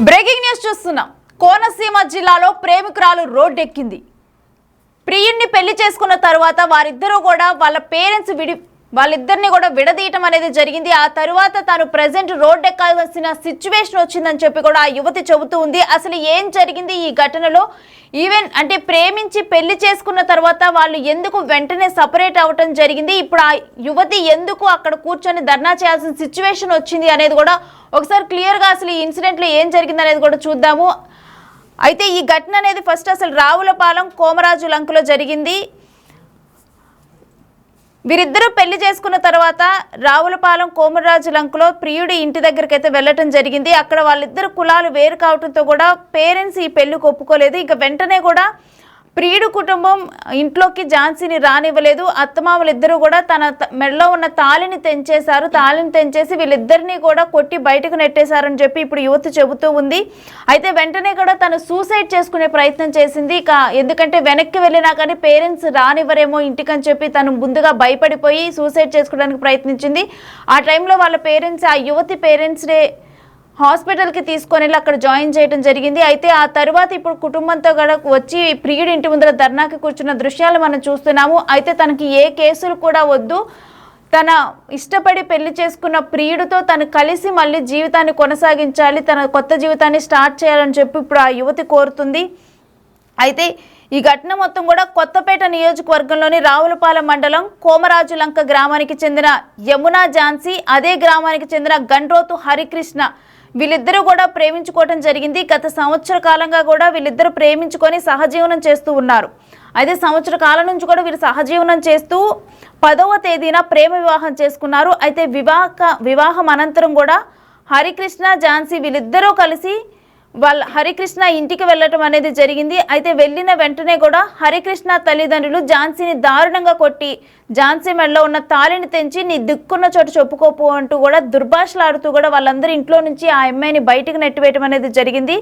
Breaking news చూస్తున్నాం. కోనసీమ జిల్లాలో ప్రేమికురాలు రోడ్డెక్కింది. ప్రియుణ్ణి పెళ్లి చేసుకున్న తర్వాత వారిద్దరూ కూడా వాళ్ళిద్దరిని కూడా విడదీయటం అనేది జరిగింది. ఆ తర్వాత తాను ప్రెసెంట్ రోడ్డెక్కాల్సిన సిచ్యువేషన్ వచ్చిందని చెప్పి కూడా ఆ యువతి చెబుతూ ఉంది. అసలు ఏం జరిగింది ఈ ఘటనలో? ఈవెన్ అంటే ప్రేమించి పెళ్లి చేసుకున్న తర్వాత వాళ్ళు ఎందుకు వెంటనే సపరేట్ అవ్వటం జరిగింది? ఇప్పుడు ఆ యువతి ఎందుకు అక్కడ కూర్చొని ధర్నా చేయాల్సిన సిచ్యువేషన్ వచ్చింది అనేది కూడా ఒకసారి క్లియర్గా అసలు ఈ ఇన్సిడెంట్లో ఏం జరిగింది అనేది కూడా చూద్దాము. అయితే ఈ ఘటన అనేది ఫస్ట్ అసలు రావులపాలెం కోమరాజు లంకలో జరిగింది. వీరిద్దరూ పెళ్లి చేసుకున్న తర్వాత రావులపాలెం కోమరాజు లంకలో ప్రియుడి ఇంటి దగ్గరికి అయితే వెళ్ళటం జరిగింది. అక్కడ వాళ్ళిద్దరు కులాలు వేరు కావడంతో కూడా పేరెంట్స్ ఈ పెళ్లికి ఒప్పుకోలేదు. ఇక వెంటనే కూడా ప్రియుడు కుటుంబం ఇంట్లోకి ఝాన్సీని రానివ్వలేదు. అత్తమామలు ఇద్దరు కూడా తన మెడలో ఉన్న తాళిని తెంచేశారు. తాళిని తెంచేసి వీళ్ళిద్దరినీ కూడా కొట్టి బయటకు నెట్టేశారని చెప్పి ఇప్పుడు యువతి చెబుతూ ఉంది. అయితే వెంటనే కూడా తను సూసైడ్ చేసుకునే ప్రయత్నం చేసింది. ఎందుకంటే వెనక్కి వెళ్ళినా కానీ పేరెంట్స్ రానివ్వరేమో ఇంటికని చెప్పి తను ముందుగా భయపడిపోయి సూసైడ్ చేసుకోవడానికి ప్రయత్నించింది. ఆ టైంలో వాళ్ళ పేరెంట్స్ ఆ యువతి పేరెంట్స్నే హాస్పిటల్కి తీసుకొని వెళ్ళి అక్కడ జాయిన్ చేయడం జరిగింది. అయితే ఆ తర్వాత ఇప్పుడు కుటుంబంతో కూడా వచ్చి ప్రియుడి ఇంటి ముందర ధర్నాకి కూర్చున్న దృశ్యాలు మనం చూస్తున్నాము. అయితే తనకి ఏ కేసులు కూడా వద్దు, తన ఇష్టపడి పెళ్లి చేసుకున్న ప్రియుడితో తను కలిసి మళ్ళీ జీవితాన్ని కొనసాగించాలి, తన కొత్త జీవితాన్ని స్టార్ట్ చేయాలని చెప్పి ఇప్పుడు ఆ యువతి కోరుతుంది. అయితే ఈ ఘటన మొత్తం కూడా కొత్తపేట నియోజకవర్గంలోని రావులపాలెం మండలం కోమరాజు లంక గ్రామానికి చెందిన యమునా ఝాన్సీ, అదే గ్రామానికి చెందిన గండ్రోతు హరికృష్ణ వీళ్ళిద్దరూ కూడా ప్రేమించుకోవడం జరిగింది. గత సంవత్సర కాలంగా కూడా వీళ్ళిద్దరూ ప్రేమించుకొని సహజీవనం చేస్తూ ఉన్నారు. అయితే సంవత్సర కాలం నుంచి కూడా వీళ్ళు సహజీవనం చేస్తూ 10వ తేదీన ప్రేమ వివాహం చేసుకున్నారు. అయితే వివాహం అనంతరం కూడా హరికృష్ణ ఝాన్సీ వీళ్ళిద్దరూ కలిసి హరికృష్ణ ఇంటికి వెళ్ళటం అనేది జరిగింది. అయితే వెళ్ళిన వెంటనే కూడా హరికృష్ణ తల్లిదండ్రులు ఝాన్సీని దారుణంగా కొట్టి ఝాన్సీ మెడలో ఉన్న తాళిని తెంచి నీ దిక్కున్న చోటు చెప్పుకోపు అంటూ కూడా దుర్భాషలాడుతూ కూడా వాళ్ళందరూ ఇంట్లో నుంచి ఆ అమ్మాయిని బయటకు నెట్టివేయటం అనేది జరిగింది.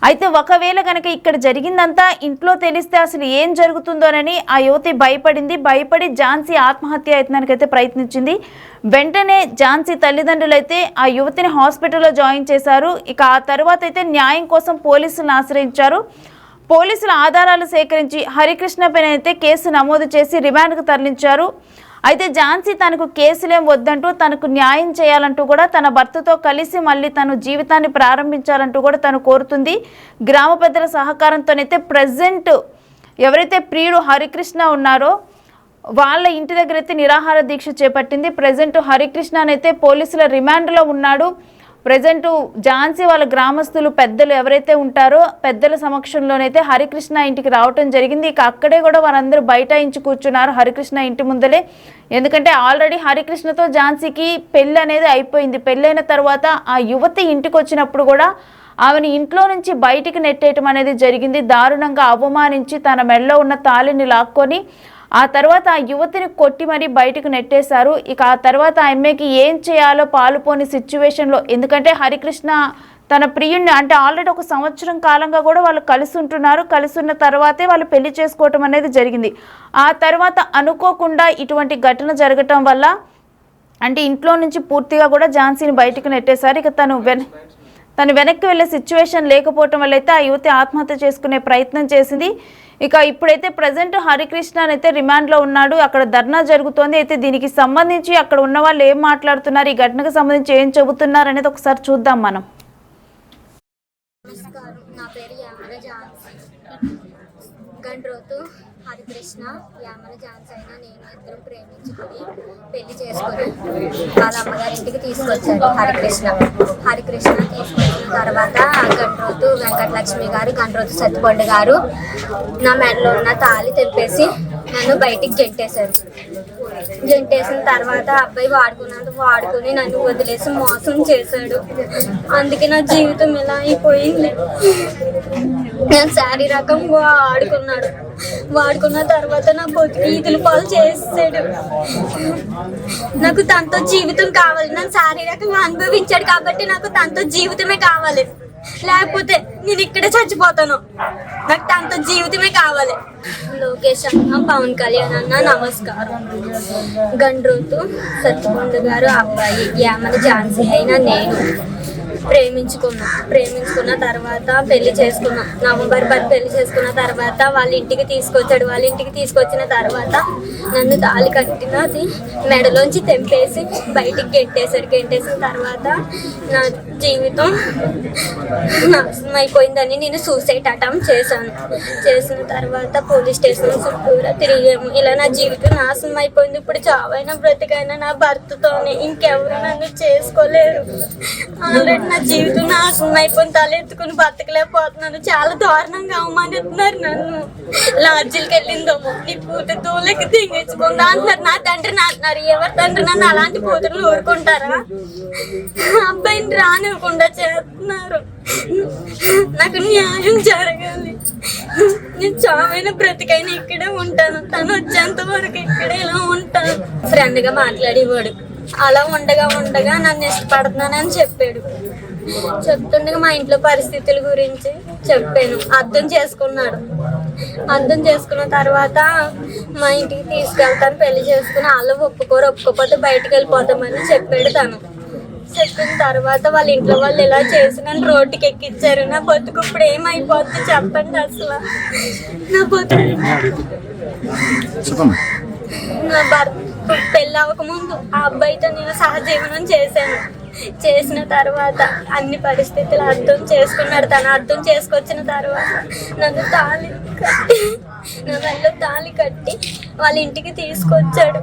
అయితే ఒకవేళ కనుక ఇక్కడ జరిగిందంతా ఇంట్లో తెలిస్తే అసలు ఏం జరుగుతుందోనని ఆ యువతి భయపడి ఝాన్సీ ఆత్మహత్య యత్నానికి అయితే ప్రయత్నించింది. వెంటనే ఝాన్సీ తల్లిదండ్రులు అయితే ఆ యువతిని హాస్పిటల్లో జాయిన్ చేశారు. ఇక ఆ తర్వాత అయితే న్యాయం కోసం పోలీసులను ఆశ్రయించారు. పోలీసుల ఆధారాలు సేకరించి హరికృష్ణ పైన అయితే కేసు నమోదు చేసి రిమాండ్కు తరలించారు. అయితే ఝాన్సీ తనకు కేసులేం వద్దంటూ తనకు న్యాయం చేయాలంటూ కూడా తన భర్తతో కలిసి మళ్ళీ తను జీవితాన్ని ప్రారంభించాలంటూ కూడా తను కోరుతుంది. గ్రామ పెద్దల సహకారంతోనైతే ప్రజెంట్ ఎవరైతే ప్రియుడు హరికృష్ణ ఉన్నారో వాళ్ళ ఇంటి దగ్గర అయితే నిరాహార దీక్ష చేపట్టింది. ప్రజెంట్ హరికృష్ణ అయితే పోలీసుల రిమాండ్లో ఉన్నాడు. ప్రజెంట్ ఝాన్సీ వాళ్ళ గ్రామస్తులు పెద్దలు ఎవరైతే ఉంటారో పెద్దల సమక్షంలోనైతే హరికృష్ణ ఇంటికి రావటం జరిగింది. ఇక అక్కడే కూడా వారందరూ బైఠాయించి కూర్చున్నారు హరికృష్ణ ఇంటి ముందలే. ఎందుకంటే ఆల్రెడీ హరికృష్ణతో ఝాన్సీకి పెళ్ళి అనేది అయిపోయింది. పెళ్ళైన తర్వాత ఆ యువతి ఇంటికి వచ్చినప్పుడు కూడా ఆమెను ఇంట్లో నుంచి బయటికి నెట్టేయటం అనేది జరిగింది. దారుణంగా అవమానించి తన మెడలో ఉన్న తాళిని లాక్కొని ఆ తర్వాత ఆ యువతిని కొట్టి మరీ బయటకు నెట్టేశారు. ఇక ఆ తర్వాత ఆ అమ్మాయికి ఏం చేయాలో పాలుపోని సిచ్యువేషన్లో, ఎందుకంటే హరికృష్ణ తన ప్రియుణ్ణి అంటే ఆల్రెడీ ఒక సంవత్సరం కాలంగా కూడా వాళ్ళు కలిసి ఉంటున్నారు. కలిసి ఉన్న తర్వాతే వాళ్ళు పెళ్లి చేసుకోవటం అనేది జరిగింది. ఆ తర్వాత అనుకోకుండా ఇటువంటి ఘటన జరగటం వల్ల అంటే ఇంట్లో నుంచి పూర్తిగా కూడా ఝాన్సీని బయటకు నెట్టేశారు. ఇక తను వెనక్కి వెళ్ళే సిచ్యువేషన్ లేకపోవటం వల్ల అయితే ఆ యువతి ఆత్మహత్య చేసుకునే ప్రయత్నం చేసింది. ఇక ఇప్పుడైతే ప్రజెంట్ హరికృష్ణ అయితే రిమాండ్లో ఉన్నాడు. అక్కడ ధర్నా జరుగుతోంది. అయితే దీనికి సంబంధించి అక్కడ ఉన్న వాళ్ళు ఏం మాట్లాడుతున్నారు, ఈ ఘటనకు సంబంధించి ఏం చెబుతున్నారు అనేది ఒకసారి చూద్దాం మనం. నమస్కారం, నా పేరు యామల ఝాన్సీ. గండ్రోతు హరికృష్ణ యామల ఝాన్సీ అయినా నేను ఇద్దరం ప్రేమించుకొని పెళ్లి చేసుకొని వాళ్ళ అమ్మగారింటికి తీసుకొచ్చాడు హరికృష్ణ తీసుకొచ్చిన తర్వాత గండ్రోతు వెంకటలక్ష్మి గారు, గండ్రోతు సత్తిపండు గారు నా మెడలో ఉన్న తాళి తెంపేసి నన్ను బయటికి జంటేసిన తర్వాత అబ్బాయి వాడుకుని నన్ను వదిలేసి మోసం చేశాడు. అందుకే నా జీవితం ఇలా అయిపోయింది. నేను శారీరకంగా వాడుకున్న తర్వాత నా బతుకు ఈదుల పాలు చేసాడు. నాకు తనతో జీవితం కావాలి. నన్ను శారీరకంగా అనుభవించాడు కాబట్టి నాకు తనతో జీవితమే కావాలి. లేకపోతే నేను ఇక్కడే చచ్చిపోతాను. నాకు తనతో జీవితమే కావాలి. లోకేష్ అన్న, పవన్ కళ్యాణ్ అన్న నమస్కారం. గండ్రోతు సత్తిపండు గారు అబ్బాయి యామల ఝాన్సీ అయినా నేను ప్రేమించుకున్న తర్వాత పెళ్లి చేసుకున్నాం. నవంబర్ 10 పెళ్లి చేసుకున్న తర్వాత వాళ్ళ ఇంటికి తీసుకొచ్చాడు. వాళ్ళ ఇంటికి తీసుకొచ్చిన తర్వాత నన్ను తాళి కట్టినది మెడలోంచి తెంపేసి బయటికి గెంటేసిన తర్వాత నా జీవితం నాశనం అయిపోయిందని నేను సూసైడ్ అటెంప్ట్ చేసిన తర్వాత పోలీస్ స్టేషన్ చుట్టూరా తిరిగాము. ఇలా నా జీవితం నాశనం అయిపోయింది. ఇప్పుడు చావైనా బ్రతికైనా నా భర్తతోనే, ఇంకెవరు నన్ను చేసుకోలేరు. ఆల్రెడీ నా జీవితం నాశనం అయిపోయింది. తలెత్తుకుని బతకలేకపోతున్నాను. చాలా దారుణంగా అవమానిస్తున్నారు నన్ను. లాడ్జీలకి వెళ్ళిందేమో నీ కూతురు తోలకి తెగించుకుందా అంటున్నారు. నా తండ్రి అంటున్నారు. ఎవరి తండ్రి నన్ను అలాంటి కూతురులు ఊరుకుంటారా? అబ్బాయిని రానివ్వకుండా చేస్తున్నారు. నాకు న్యాయం జరగాలి. నేను చావైనా బ్రతికైనా ఇక్కడే ఉంటాను. తను వచ్చేంత వరకు ఇక్కడే ఇలా ఉంటాను. ఫ్రెండ్గా మాట్లాడేవాడు. అలా ఉండగా నన్ను ఇష్టపడుతున్నానని చెప్పాడు. చెప్తుండగా మా ఇంట్లో పరిస్థితుల గురించి చెప్పాను. అర్థం చేసుకున్న తర్వాత మా ఇంటికి తీసుకెళ్తాను, పెళ్లి చేసుకుని వాళ్ళు ఒప్పుకోకపోతే బయటకు వెళ్ళిపోతామని చెప్పాడు తను. చెప్పిన తర్వాత వాళ్ళ ఇంట్లో వాళ్ళు ఇలా చేసి నన్ను రోడ్డుకి ఎక్కించారు. నా బతుకు ఇప్పుడు ఏమైపోద్ది చెప్పండి. అసలు నా బతుకు నా భర్త పెళ్ళి అవ్వకముందు ఆ అబ్బాయితో నేను సహజీవనం చేసిన తర్వాత అన్ని పరిస్థితులు అర్థం చేసుకున్నాడు. తను అర్థం చేసుకొచ్చిన తర్వాత నన్ను నా మెడలో తాళి కట్టి వాళ్ళ ఇంటికి తీసుకొచ్చాడు.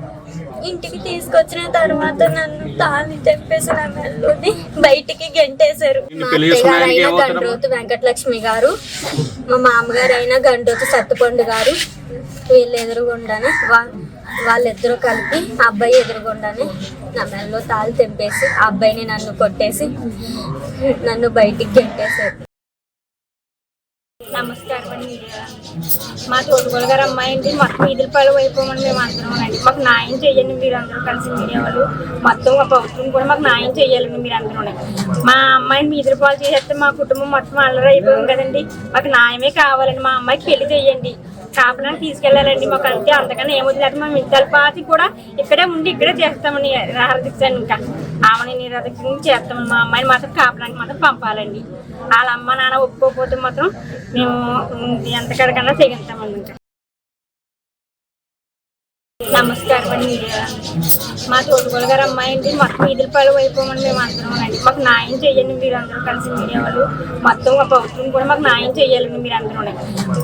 ఇంటికి తీసుకొచ్చిన తర్వాత నన్ను తాళి తెంపేసి నా మెడలోని బయటికి గెంటేశారు. మా అత్తగారు అయిన గండ్రోతు వెంకటలక్ష్మి గారు, మా మామగారు అయిన గండ్రోతు సత్తుపండు గారు వీళ్ళు ఎదురుగుండానే వాళ్ళిద్దరూ కలిపి ఆ అబ్బాయి ఎదురుగుండానే నా మెడలో తాళి తెంపేసి ఆ అబ్బాయిని నన్ను కొట్టేసి నన్ను బయటికి గెంటేశారు. నమస్కారం అండి. మా తోటగోలు గారు అమ్మాయి అండి. మొత్తం ఈదులపాలు అయిపోమని మేము అందరం అండి. మాకు న్యాయం చేయండి మీరు అందరూ కలిసి, మీడియా వాళ్ళు మొత్తం ప్రభుత్వం కూడా మాకు న్యాయం చేయాలండి మీరు అందరూ. మా అమ్మాయిని ఈదులపాలు చేసేస్తే మా కుటుంబం మొత్తం అల్లరి అయిపోయాం కదండి. మాకు న్యాయమే కావాలండి. మా అమ్మాయికి పెళ్లి చేయండి, కాపులను తీసుకెళ్ళాలండి. మాకు అంతే, అంతకన్నా ఏమవుతుంది. మా మిగతాల పాతి కూడా ఇక్కడే ఉండి ఇక్కడే చేస్తామని నిరాదీక్షను, ఇంకా ఆమెని నిరాదీక్ష చేస్తామని. మా అమ్మాయిని మాత్రం కాపులానికి మాత్రం పంపాలండి. వాళ్ళ అమ్మ నాన్న ఒప్పుకోకపోతే మాత్రం మేము ఎంతకడకన్నా తెగిస్తామండి. ఇంకా నమస్కారం అండి. మా తోటగోలు గారు అమ్మాయి అండి. మొత్తం ఈదులపాలు అయిపోమని మేము అందరం అండి. మాకు న్యాయం చేయండి మీరు అందరూ కలిసి, మీడియా వాళ్ళు మొత్తం ప్రభుత్వం కూడా మాకు న్యాయం చేయాలండి మీరు అందరూ.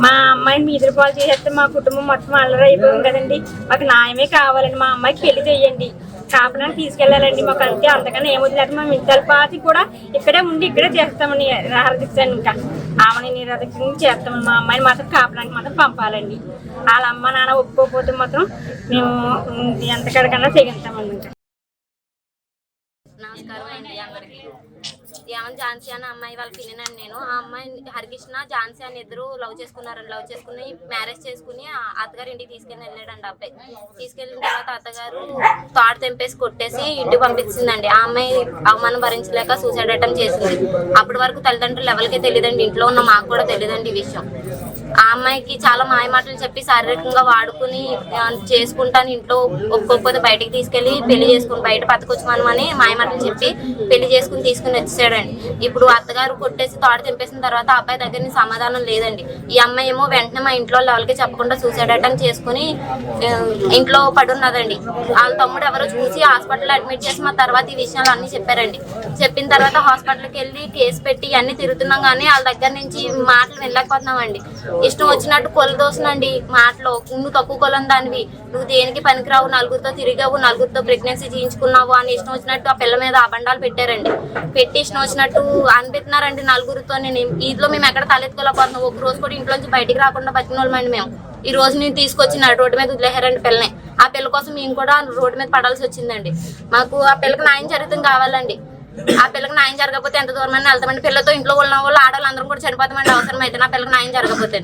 మా అమ్మాయిని ఈదులపాలు చేసేస్తే మా కుటుంబం మొత్తం అల్లరి అయిపోయాం కదండి. మాకు న్యాయమే కావాలండి. మా అమ్మాయికి పెళ్లి చేయండి, కాపులను తీసుకెళ్ళాలండి. మాకు అంతే, అంతకన్నా ఏమవుతుంది. మా మిగతాల పాతి కూడా ఇక్కడే ఉండి ఇక్కడే చేస్తామని నిరాదీక్షను, ఇంకా ఆమెని నిరాదీక్ష చేస్తామని. మా అమ్మాయిని మాత్రం కాపులానికి మాత్రం పంపాలండి. వాళ్ళ అమ్మ నాన్న ఒప్పుకోకపోతే మాత్రం మేము ఎంతకడకన్నా తెగిస్తామండి. ఇంకా నమస్కారం అండి అందరికి. ఏమని ఝాన్సీ అన్న అమ్మాయి వాళ్ళ పిన్నినండి నేను. ఆ అమ్మాయి హరికృష్ణ ఝాన్సీ అని ఇద్దరు లవ్ చేసుకుని మ్యారేజ్ చేసుకుని అత్తగారు ఇంటికి వెళ్ళాడండి. అబ్బాయి తీసుకెళ్ళిన తర్వాత అత్తగారు తాడు తెంపేసి కొట్టేసి ఇంటికి పంపించిందండి. ఆ అమ్మాయి అవమానం భరించలేక సూసైడ్ అటెంప్ట్ చేసింది. అప్పటి వరకు తల్లిదండ్రులు ఎవరికీ తెలియదండి, ఇంట్లో ఉన్న మాకు కూడా తెలియదండి ఈ విషయం. ఆ అమ్మాయికి చాలా మాయమాటలు చెప్పి శారీరకంగా వాడుకుని చేసుకుంటాను, ఇంట్లో ఒప్పుకోకపోతే బయటికి తీసుకెళ్లి పెళ్లి చేసుకుని బయట బతకొచ్చుమని మాయమాటలు చెప్పి పెళ్లి చేసుకుని తీసుకుని వచ్చేసాడండి. ఇప్పుడు అత్తగారు కొట్టేసి తాడు తెంపేసిన తర్వాత ఆ అబ్బాయి దగ్గర సమాధానం లేదండి. ఈ అమ్మాయి ఏమో వెంటనే మా ఇంట్లో ఎవరికి చెప్పకుండా సూసైడ్ అటెంప్ట్ చేసుకుని ఇంట్లో పడున్నదండి. వాళ్ళ తమ్ముడు ఎవరో చూసి హాస్పిటల్ అడ్మిట్ చేసి మా తర్వాత ఈ విషయాలు అన్ని చెప్పారండి. చెప్పిన తర్వాత హాస్పిటల్కి వెళ్ళి కేసు పెట్టి అన్ని తిరుగుతున్నాం, కానీ వాళ్ళ దగ్గర నుంచి మాటలు వెళ్ళకపోతున్నామండి. ఇష్టం వచ్చినట్టు కొలదోసనండి మాటలో. నువ్వు తక్కువ కొలం దానివి, నువ్వు దేనికి పనికిరావు, నలుగురితో తిరిగావు, నలుగురితో ప్రెగ్నెన్సీ చేయించుకున్నావు అని ఇష్టం వచ్చినట్టు ఆ పిల్ల మీద అబండాలు పెట్టారండి. పెట్టి ఇష్టం వచ్చినట్టు అనిపిస్తున్నారండి నలుగురితో. నేను ఈలో మేము ఎక్కడ తలెత్తుకోలేకపోతున్నాం. ఒక రోజు కూడా ఇంట్లోంచి బయటికి రాకుండా బతికిన వాళ్ళమండి మేము. ఈ రోజు నేను తీసుకొచ్చిన రోడ్డు మీద వదిలేహారండి పిల్లని. ఆ పిల్ల కోసం మేము కూడా రోడ్డు మీద పడాల్సి వచ్చిందండి. మాకు ఆ పిల్లకి న్యాయం జరుగుతుంది కావాలండి. ఆ పిల్లకి న్యాయం జరగకపోతే ఎంత దూరం అని వెళ్తామండి. పిల్లతో ఇంట్లో ఉన్న వాళ్ళు ఆడవాళ్ళందరం కూడా చనిపోతామండి అవసరం అయితే. నా పిల్లకి న్యాయం జరగకపోతే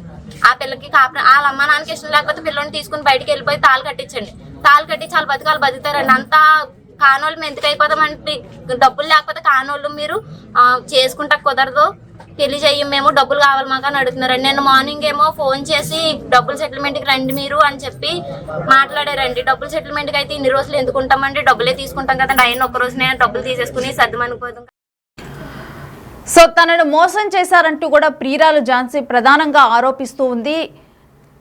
ఆ పిల్లకి వాళ్ళ అమ్మ నాన్నకి ఇష్టం లేకపోతే పిల్లని తీసుకుని బయటికి వెళ్ళిపోయి తాళి కట్టించండి. తాళి కట్టించి వాళ్ళు బతకాలు బతుకుతారండి. అంతా కానోళ్ళు మేము ఎందుకు అయిపోతామంటే డబ్బులు లేకపోతే కానోళ్ళు మీరు చేసుకుంటా కుదరదు, పెళ్లి చెయ్యం, మేము డబ్బులు కావాలి మాకు అని అడుగుతున్నారండి. నేను మార్నింగ్ ఏమో ఫోన్ చేసి డబ్బులు సెటిల్మెంట్కి రండి మీరు అని చెప్పి మాట్లాడారండి. డబ్బులు సెటిల్మెంట్కి అయితే ఇన్ని రోజులు ఎందుకు ఉంటామండి, డబ్బులే తీసుకుంటాం కదండి. అయిన ఒక్క రోజు నేను డబ్బులు తీసేసుకుని సర్దుమనుకోదాం. సో తనను మోసం చేశారంటూ కూడా ప్రియురాలు ఝాన్సీ ప్రధానంగా ఆరోపిస్తూ ఉంది.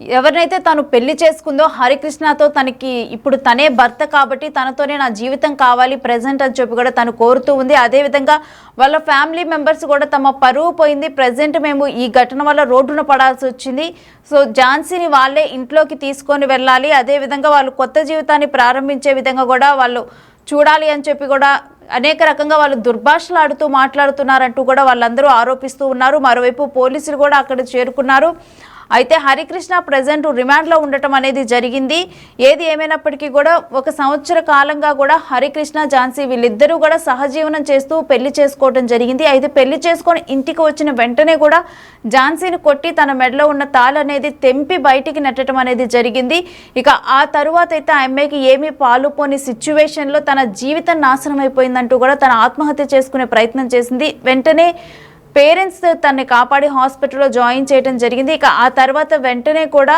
ఎవరినైతే తను పెళ్లి చేసుకుందో హరికృష్ణతో తనకి ఇప్పుడు తనే భర్త కాబట్టి తనతోనే నా జీవితం కావాలి ప్రెజెంట్ అని చెప్పి కూడా తను కోరుతూ ఉంది. అదేవిధంగా వాళ్ళ ఫ్యామిలీ మెంబర్స్ కూడా తమ పరువు పోయింది, ప్రెజెంట్ మేము ఈ ఘటన వల్ల రోడ్డున పడాల్సి వచ్చింది, సో ఝాన్సీని వాళ్ళే ఇంట్లోకి తీసుకొని వెళ్ళాలి, అదేవిధంగా వాళ్ళు కొత్త జీవితాన్ని ప్రారంభించే విధంగా కూడా వాళ్ళు చూడాలి అని చెప్పి కూడా అనేక రకంగా వాళ్ళు దుర్భాషలాడుతూ మాట్లాడుతున్నారంటూ కూడా వాళ్ళందరూ ఆరోపిస్తూ ఉన్నారు. మరోవైపు పోలీసులు కూడా అక్కడ చేరుకున్నారు. అయితే హరికృష్ణ ప్రజెంట్ రిమాండ్లో ఉండటం అనేది జరిగింది. ఏది ఏమైనప్పటికీ కూడా 1 సంవత్సర కాలంగా కూడా హరికృష్ణ ఝాన్సీ వీళ్ళిద్దరూ కూడా సహజీవనం చేస్తూ పెళ్లి చేసుకోవడం జరిగింది. అయితే పెళ్లి చేసుకొని ఇంటికి వచ్చిన వెంటనే కూడా ఝాన్సీని కొట్టి తన మెడలో ఉన్న తాళి అనేది తెంపి బయటికి నెట్టడం అనేది జరిగింది. ఇక ఆ తరువాత అయితే ఆ అమ్మాయికి ఏమీ పాలుపోని సిచ్యువేషన్లో తన జీవితం నాశనం అయిపోయిందంటూ కూడా తన ఆత్మహత్య చేసుకునే ప్రయత్నం చేసింది. వెంటనే పేరెంట్స్ తనని కాపాడి హాస్పిటల్లో జాయిన్ చేయడం జరిగింది. ఇక ఆ తర్వాత వెంటనే కూడా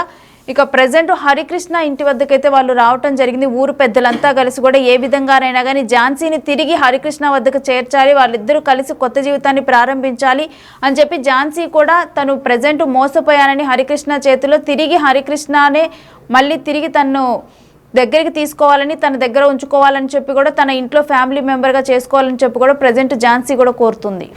ఇక ప్రజెంట్ హరికృష్ణ ఇంటి వద్దకైతే వాళ్ళు రావటం జరిగింది. ఊరు పెద్దలంతా కలిసి కూడా ఏ విధంగానైనా కానీ ఝాన్సీని తిరిగి హరికృష్ణ వద్దకు చేర్చాలి, వాళ్ళిద్దరూ కలిసి కొత్త జీవితాన్ని ప్రారంభించాలి అని చెప్పి ఝాన్సీ కూడా తను ప్రజెంట్ మోసపోయానని హరికృష్ణ చేతిలో తిరిగి హరికృష్ణనే మళ్ళీ తిరిగి తను దగ్గరికి తీసుకోవాలని తన దగ్గర ఉంచుకోవాలని చెప్పి కూడా తన ఇంట్లో ఫ్యామిలీ మెంబర్గా చేసుకోవాలని చెప్పి కూడా ప్రజెంట్ ఝాన్సీ కూడా కోరుతుంది.